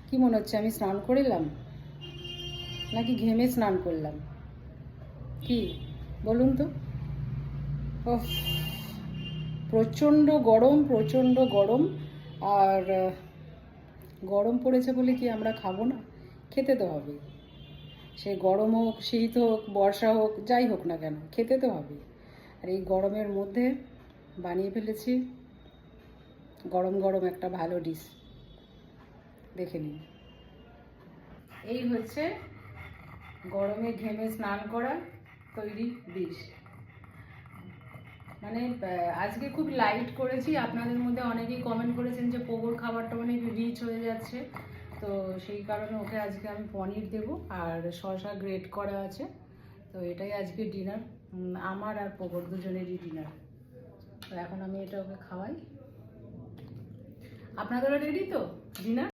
কি মনে হচ্ছে আমি স্নান করিলাম নাকি ঘেমে স্নান করলাম? কি বলুন তো? ওহ, প্রচণ্ড গরম, প্রচণ্ড গরম। আর গরম পড়েছে বলে কি আমরা খাবো না? খেতে তো হবে। সে গরম হোক, শীত হোক, বর্ষা হোক, যাই হোক না কেন, খেতে তো হবে। আর এই গরমের মধ্যে বানিয়ে ফেলেছি গরম গরম একটা ভালো ডিশ। দেখে নিন। এই হচ্ছে গরমে ঘেমে স্নান করা তৈরি ডিশ। মানে আজকে খুব লাইট করেছি। আপনাদের মধ্যে অনেকেই কমেন্ট করেছেন যে পোগোর খাবারটা অনেক রিচ হয়ে যাচ্ছে, তো সেই কারণে ওকে আজকে আমি পনির দেবো আর শসা গ্রেট করা আছে। তো এটাই আজকে ডিনার, আমার আর পোগোর দুজনেরই ডিনার। তো এখন আমি এটা ওকে খাওয়াই। আপনাদেরও রেডি তো ডিনার?